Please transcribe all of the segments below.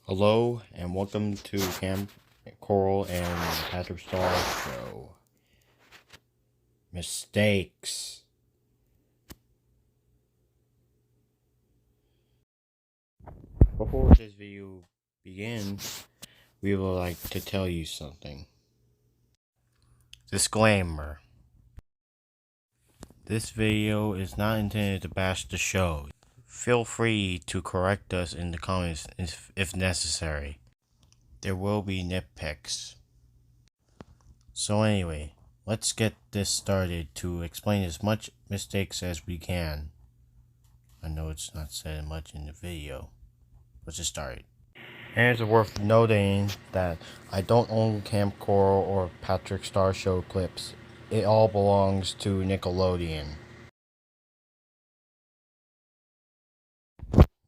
Hello and welcome to Camp Coral and Patrick Star Show. Mistakes. Before this video begins, we would like to tell you something. Disclaimer. This video is not intended to bash the show. Feel free to correct us in the comments if necessary. There will be nitpicks. So anyway, let's get this started to explain as much mistakes as we can. I know it's not said much in the video. Let's just start. And it's worth noting that I don't own Camp Coral or Patrick Star Show clips. It all belongs to Nickelodeon.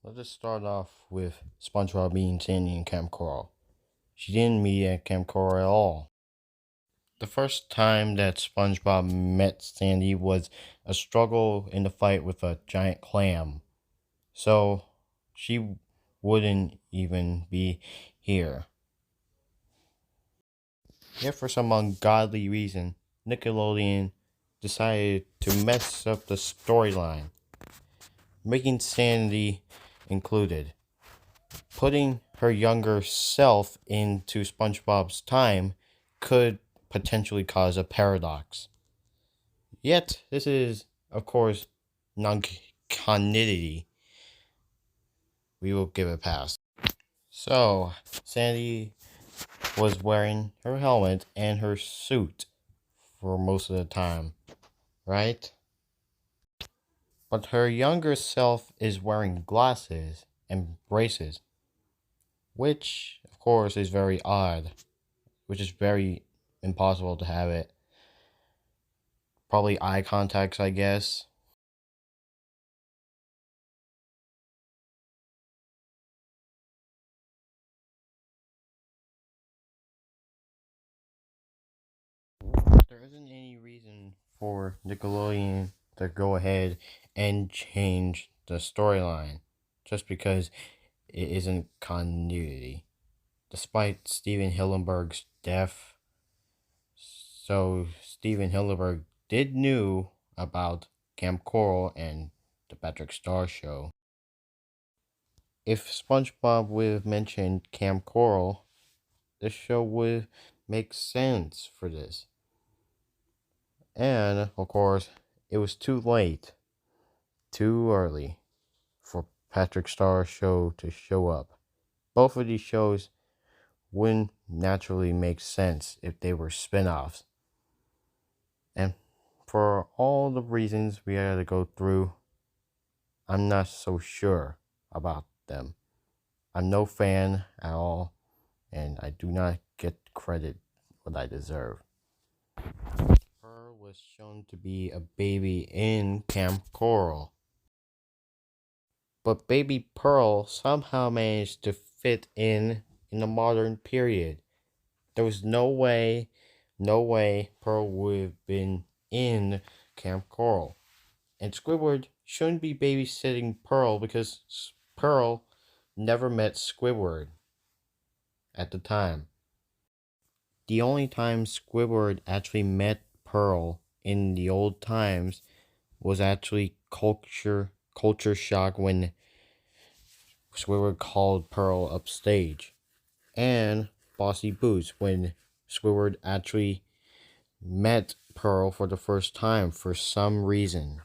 Let's just start off with SpongeBob meeting Sandy in Camp Coral. She didn't meet at Camp Coral at all. The first time that SpongeBob met Sandy was a struggle in the fight with a giant clam. So she wouldn't even be here. Yet for some ungodly reason, Nickelodeon decided to mess up the storyline, making Sandy included. Putting her younger self into SpongeBob's time could potentially cause a paradox. Yet, this is, of course, non-continuity. We will give it a pass. So, Sandy was wearing her helmet and her suit for most of the time, right? But her younger self is wearing glasses and braces, which, of course, is very odd, which is very impossible to have it. Probably eye contacts, I guess. There isn't any reason for Nickelodeon to go ahead and change the storyline just because it isn't continuity. Despite Steven Hillenburg's death, so Steven Hillenburg did knew about Camp Coral and the Patrick Star Show. If SpongeBob would have mentioned Camp Coral, the show would make sense for this. And, of course, it was too late, too early, for Patrick Star Show to show up. Both of these shows wouldn't naturally make sense if they were spin-offs. And for all the reasons we had to go through, I'm not so sure about them. I'm no fan at all, and I do not get credit what I deserve. Pearl was shown to be a baby in Camp Coral. But baby Pearl somehow managed to fit in the modern period. There was no way Pearl would have been in Camp Coral. And Squidward shouldn't be babysitting Pearl because Pearl never met Squidward at the time. The only time Squidward actually met Pearl in the old times was actually culture shock when Squidward called Pearl upstage, and Bossy Boots when Squidward actually met Pearl for the first time for some reason.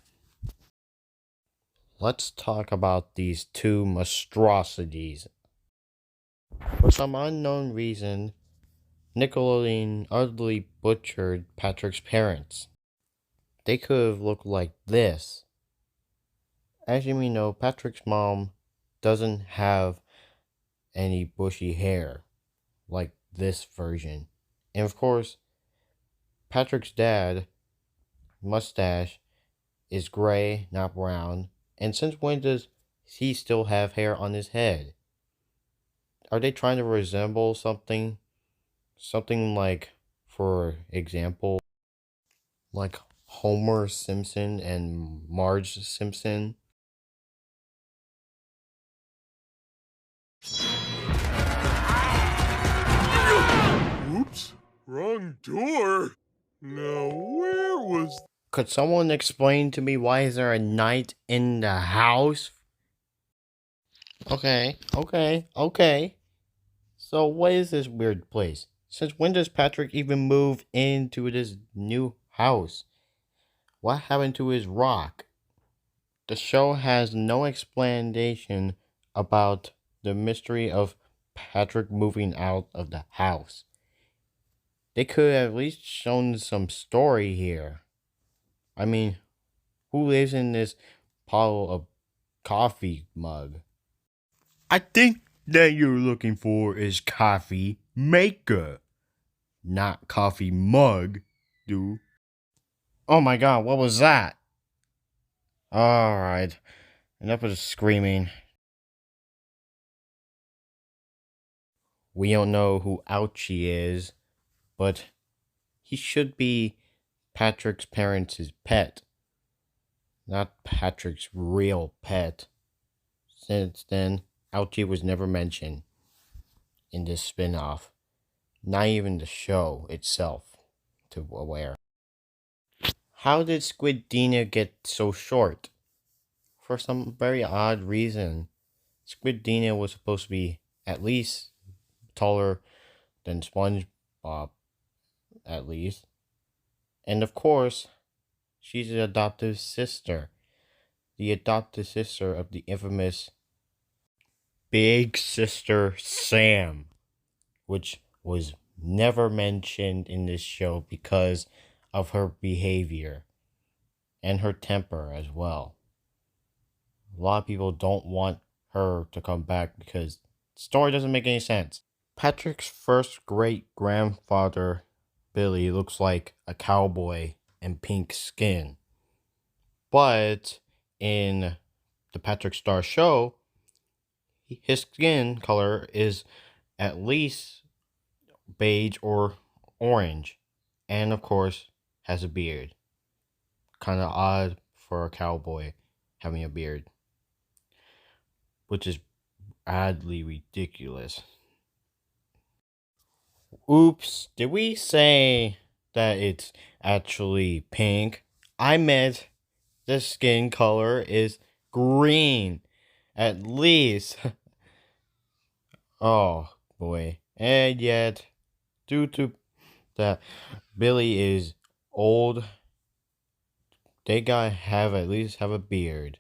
Let's talk about these two monstrosities. For some unknown reason, Nickelodeon utterly butchered Patrick's parents. They could have looked like this. As you may know, Patrick's mom doesn't have any bushy hair like this version. And of course, Patrick's dad, mustache, is gray, not brown. And since when does he still have hair on his head? Are they trying to resemble something? Something like, for example, like Homer Simpson and Marge Simpson? Wrong door? Now, where was... Could someone explain to me why is there a knight in the house? Okay. So what is this weird place? Since when does Patrick even move into this new house? What happened to his rock? The show has no explanation about the mystery of Patrick moving out of the house. They could have at least shown some story here. I mean, who lives in this pile of coffee mug? I think that you're looking for is coffee maker, not coffee mug, dude. Oh my god, what was that? Alright, enough of the screaming. We don't know who Ouchie is, but he should be Patrick's parents' pet, not Patrick's real pet. Since then, Ouchie was never mentioned in this spin-off, not even the show itself, to aware. How did Squid Dina get so short? For some very odd reason, Squid Dina was supposed to be at least taller than SpongeBob, at least. And of course, she's the adoptive sister. The adopted sister of the infamous Big Sister Sam, which was never mentioned in this show because of her behavior and her temper as well. A lot of people don't want her to come back because the story doesn't make any sense. Patrick's first great grandfather, Billy, looks like a cowboy in pink skin. But in the Patrick Star show, his skin color is at least beige or orange. And of course, has a beard. Kind of odd for a cowboy having a beard, which is oddly ridiculous. Oops, did we say that it's actually pink? I meant the skin color is green. At least. Oh boy. And yet, due to that Billy is old, they gotta have at least have a beard.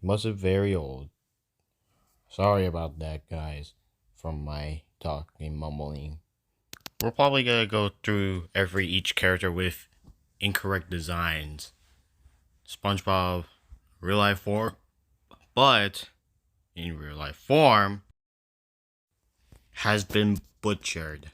He must be very old. Sorry about that, guys, from my talking mumbling. We're probably gonna go through each character with incorrect designs. SpongeBob, real life form, but in real life form, has been butchered.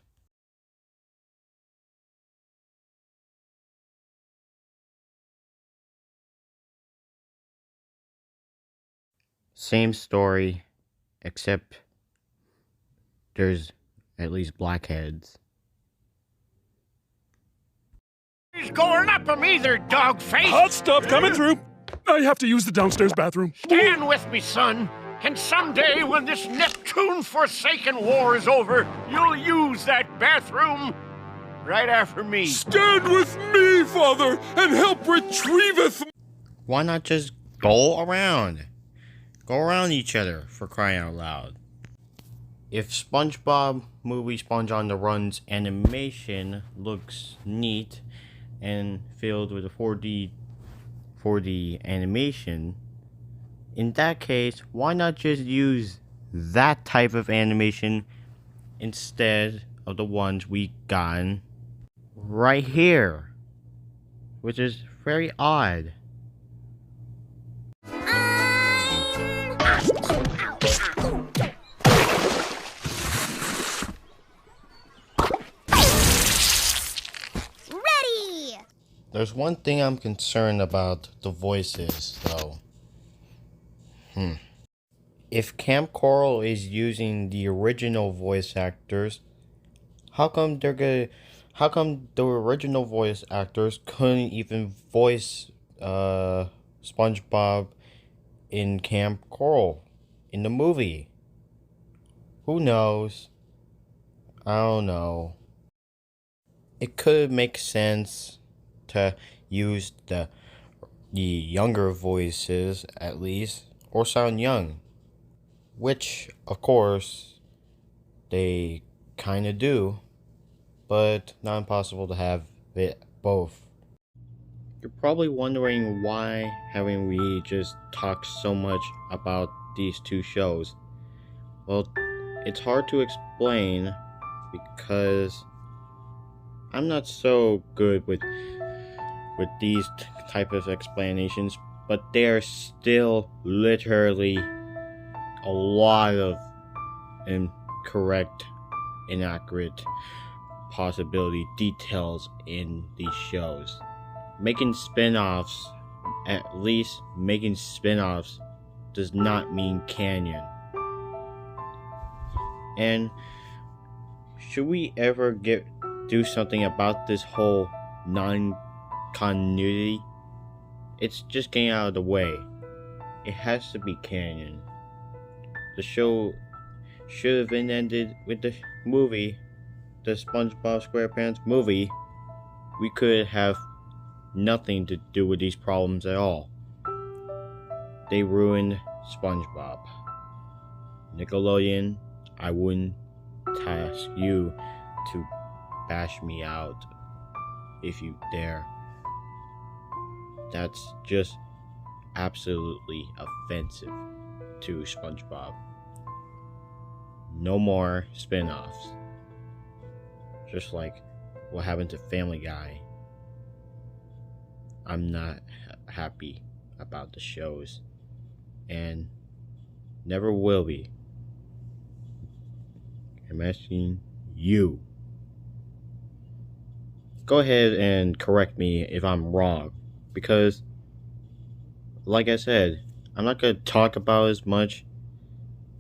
Same story, except there's at least blackheads. He's going up him either, dog face. Hot stuff coming through. I have to use the downstairs bathroom. Stand with me, son. And someday, when this Neptune-forsaken war is over, you'll use that bathroom right after me. Stand with me, father, and help retrieveth. Why not just go around? Go around each other, for crying out loud. If SpongeBob movie Sponge on the Run's animation looks neat and filled with a 4D animation, in that case, why not just use that type of animation instead of the ones we gotten right here? Which is very odd. There's one thing I'm concerned about the voices, though. If Camp Coral is using the original voice actors, how come the original voice actors couldn't even voice SpongeBob in Camp Coral in the movie? Who knows? I don't know. it could make sense to use the younger voices at least, or sound young, which of course they kind of do, but not impossible to have it both. You're probably wondering why haven't we just talked so much about these two shows. Well, it's hard to explain because I'm not so good with these type of explanations, but there are still literally a lot of incorrect, inaccurate possibility details in these shows. Making spin-offs, at least making spin-offs, does not mean canon. And should we ever do something about this whole non-continuity? It's just getting out of the way. It has to be canon. The show should have been ended with the movie, the SpongeBob SquarePants movie. We could have nothing to do with these problems at all. They ruined SpongeBob. Nickelodeon, I wouldn't ask you to bash me out if you dare. That's just absolutely offensive to SpongeBob. No more spin-offs. Just like what happened to Family Guy. I'm not happy about the shows, and never will be. I'm asking you. Go ahead and correct me if I'm wrong, because, like I said, I'm not going to talk about as much.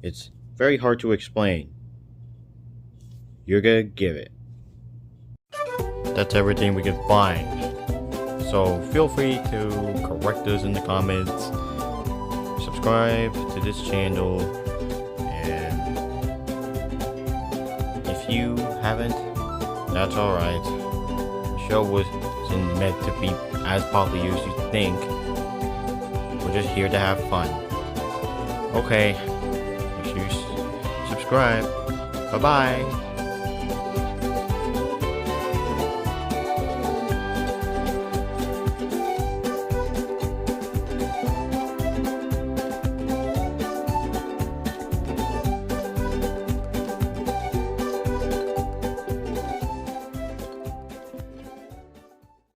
It's very hard to explain. You're going to give it. That's everything we can find. So feel free to correct us in the comments, subscribe to this channel, and if you haven't, that's alright. The show wasn't meant to be as popular as you think. We're just here to have fun. Okay, make sure you subscribe. Bye bye.